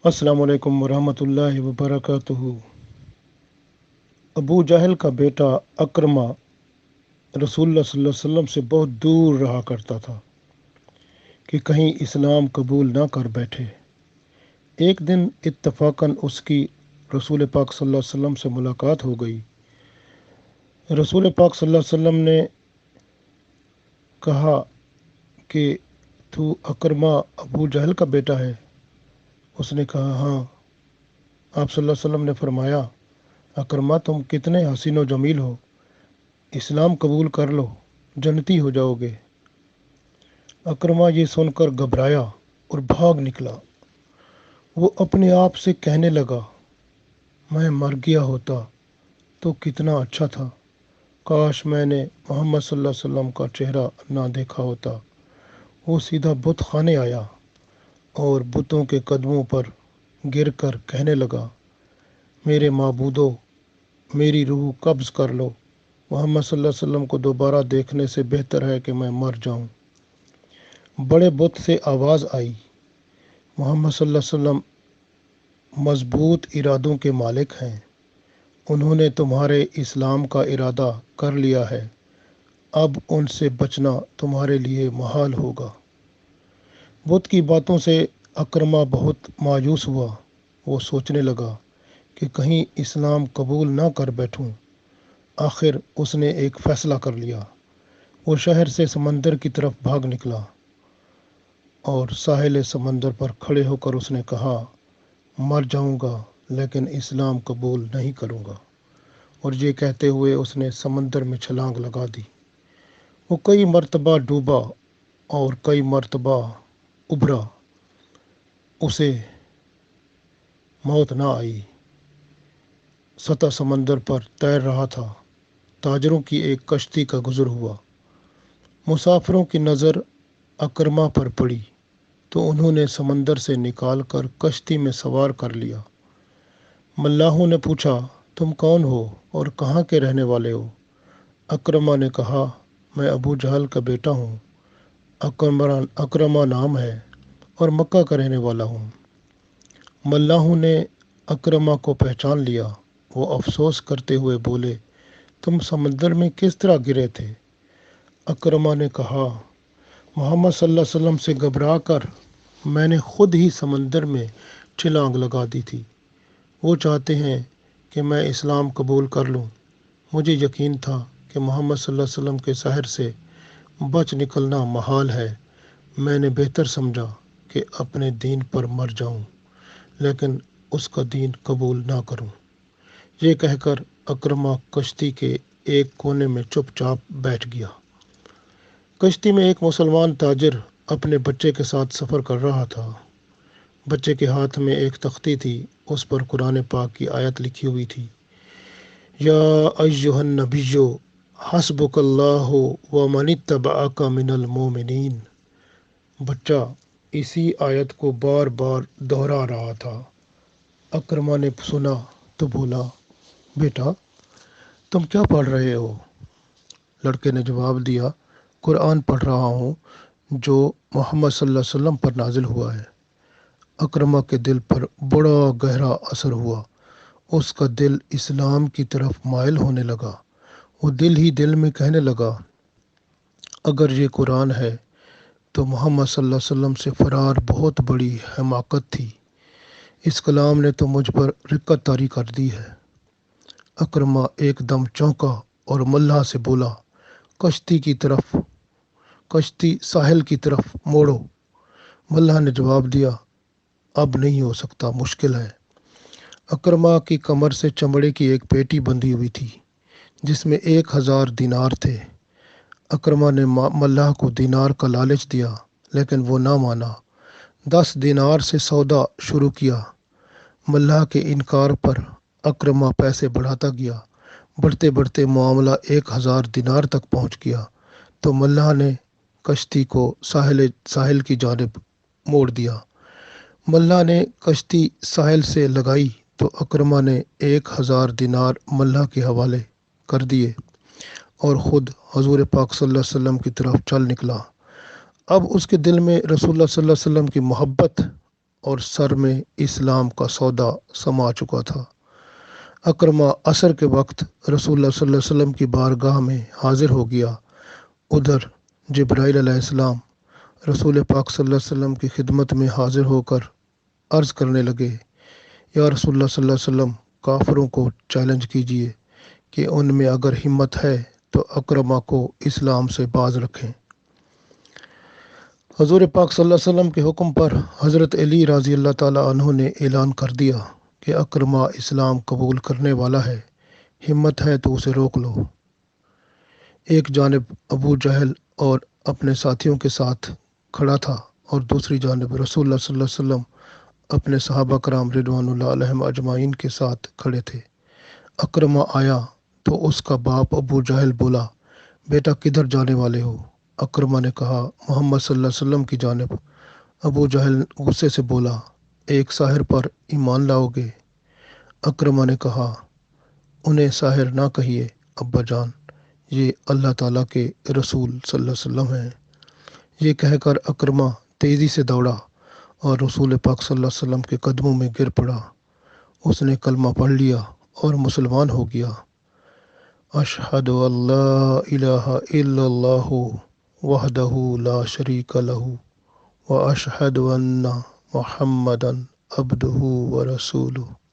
अस्सलाम वालेकुम वरहमतुल्लाहि वबरकातुहू। अबू जहल का बेटा अक्रमा रसूलुल्लाह सल्लल्लाहु अलैहि वसल्लम से बहुत दूर रहा करता था कि कहीं इस्लाम कबूल ना कर बैठे। एक दिन इत्तफाकन उसकी रसूल पाक सल्लल्लाहु अलैहि वसल्लम से मुलाकात हो गई। रसूल पाक सल्लल्लाहु अलैहि वसल्लम ने कहा कि तू अक्रमा अबू जहल का बेटा है? उसने कहा हाँ। आप सल्लल्लाहु अलैहि वसल्लम ने फरमाया, अक्रमा तुम कितने हसीन व जमील हो, इस्लाम कबूल कर लो, जन्नती हो जाओगे। अक्रमा ये सुनकर घबराया और भाग निकला। वो अपने आप से कहने लगा, मैं मर गया होता तो कितना अच्छा था, काश मैंने मोहम्मद सल्लल्लाहु अलैहि वसल्लम का चेहरा ना देखा होता। वो सीधा बुत खाने आया और बुतों के कदमों पर गिरकर कहने लगा, मेरे माबूदो, मेरी रूह कब्ज़ कर लो। मोहम्मद सल्लल्लाहु अलैहि वसल्लम को दोबारा देखने से बेहतर है कि मैं मर जाऊं। बड़े बुत से आवाज़ आई, मोहम्मद सल्लल्लाहु अलैहि वसल्लम मजबूत इरादों के मालिक हैं। उन्होंने तुम्हारे इस्लाम का इरादा कर लिया है। अब उनसे बचना तुम्हारे लिए मुहाल होगा। बुत की बातों से अक्रमा बहुत मायूस हुआ। वो सोचने लगा कि कहीं इस्लाम कबूल ना कर बैठूं। आखिर उसने एक फ़ैसला कर लिया। वो शहर से समंदर की तरफ भाग निकला और साहिल समंदर पर खड़े होकर उसने कहा, मर जाऊंगा लेकिन इस्लाम कबूल नहीं करूंगा। और ये कहते हुए उसने समंदर में छलांग लगा दी। वो कई मर्तबा डूबा और कई मर्तबा उभरा, उसे मौत ना आई। सतह समंदर पर तैर रहा था। ताजरों की एक कश्ती का गुज़र हुआ। मुसाफिरों की नज़र अक्रमा पर पड़ी तो उन्होंने समंदर से निकाल कर कश्ती में सवार कर लिया। मल्लाहों ने पूछा, तुम कौन हो और कहाँ के रहने वाले हो? अक्रमा ने कहा, मैं अबू जहल का बेटा हूँ। अक्रमा नाम है और मक्का का रहने वाला हूँ। मल्लाहों ने अक्रमा को पहचान लिया। वो अफसोस करते हुए बोले, तुम समंदर में किस तरह गिरे थे? अक्रमा ने कहा, मोहम्मद सल्लल्लाहु अलैहि वसल्लम से घबरा कर मैंने खुद ही समंदर में छलांग लगा दी थी। वो चाहते हैं कि मैं इस्लाम कबूल कर लूँ। मुझे यकीन था कि मोहम्मद सल्लल्लाहु अलैहि वसल्लम के सहर से बच निकलना महाल है। मैंने बेहतर समझा कि अपने दीन पर मर जाऊं, लेकिन उसका दीन कबूल ना करूं। ये कहकर अक्रमा कश्ती के एक कोने में चुपचाप बैठ गया। कश्ती में एक मुसलमान ताजिर अपने बच्चे के साथ सफ़र कर रहा था। बच्चे के हाथ में एक तख्ती थी। उस पर कुरान पाक की आयत लिखी हुई थी, या अय्युहन नबिय्यो हस्बुकल्लाहु व मनित्तबअका मिनल मोमिनीन। बच्चा इसी आयत को बार बार दोहरा रहा था। अक्रमा ने सुना तो बोला, बेटा तुम क्या पढ़ रहे हो? लड़के ने जवाब दिया, कुरान पढ़ रहा हूँ जो मोहम्मद सल्लल्लाहु अलैहि वसल्लम पर नाजिल हुआ है। अक्रमा के दिल पर बड़ा गहरा असर हुआ। उसका दिल इस्लाम की तरफ माइल होने लगा। वो दिल ही दिल में कहने लगा, अगर ये कुरान है तो मोहम्मद सल्लल्लाहु अलैहि वसल्लम से फ़रार बहुत बड़ी हमाकत थी। इस कलाम ने तो मुझ पर रिक्कत तारी कर दी है। अक्रमा एकदम चौंका और मल्लाह से बोला, कश्ती साहिल की तरफ मोड़ो। मल्लाह ने जवाब दिया, अब नहीं हो सकता, मुश्किल है। अक्रमा की कमर से चमड़े की एक पेटी बंधी हुई थी जिसमें 1000 दीनार थे। अक्रमा ने मल्लाह को दीनार का लालच दिया, लेकिन वो ना माना। 10 दीनार से सौदा शुरू किया। मल्लाह के इनकार पर अक्रमा पैसे बढ़ाता गया। बढ़ते बढ़ते मामला 1000 दीनार तक पहुंच गया तो मल्लाह ने कश्ती को साहिल की जानिब मोड़ दिया। मल्लाह ने कश्ती साहिल से लगाई तो अक्रमा ने 1000 दीनार मल्लाह के हवाले कर दिए और ख़ुद हजूर पाक सल्लल्लाहु अलैहि वसल्लम की तरफ चल निकला। अब उसके दिल में रसूलुल्लाह सल्लल्लाहु अलैहि वसल्लम की मोहब्बत اور سر میں اسلام کا سودا سما چکا تھا۔ اکرمہ عصر کے وقت رسول اللہ صلی اللہ علیہ وسلم کی بارگاہ میں حاضر ہو گیا۔ ادھر جبرائیل علیہ السلام رسول پاک صلی اللہ علیہ وسلم کی خدمت میں حاضر ہو کر عرض کرنے لگے، یا رسول اللہ صلی اللہ علیہ وسلم، کافروں کو چیلنج کیجیے کہ ان میں اگر ہمت ہے تو اکرمہ کو اسلام سے باز رکھیں۔ حضور پاک صلی اللہ علیہ وسلم کے حکم پر حضرت علی رضی اللہ تعالیٰ عنہ نے اعلان کر دیا کہ اکرمہ اسلام قبول کرنے والا ہے، ہمت ہے تو اسے روک لو۔ ایک جانب ابو جہل اور اپنے ساتھیوں کے ساتھ کھڑا تھا اور دوسری جانب رسول اللہ صلی اللہ علیہ وسلم اپنے صحابہ کرام رضوان اللہ علیہم اجمعین کے ساتھ کھڑے تھے۔ اکرمہ آیا تو اس کا باپ ابو جہل بولا، بیٹا کدھر جانے والے ہو؟ اکرمہ نے کہا، محمد صلی اللہ علیہ وسلم کی جانب۔ ابو جہل غصے سے بولا، ایک ساحر پر ایمان لاؤ گے؟ اکرمہ نے کہا، انہیں ساحر نہ کہیے ابا جان، یہ اللہ تعالیٰ کے رسول صلی اللہ علیہ وسلم ہیں۔ یہ کہہ کر اکرمہ تیزی سے دوڑا اور رسول پاک صلی اللہ علیہ وسلم کے قدموں میں گر پڑا۔ اس نے کلمہ پڑھ لیا اور مسلمان ہو گیا۔ اشہد ان لا الہ الا اللہ وحدہ لا شریک لہ واشہد ان محمدا عبدہ ورسولہ۔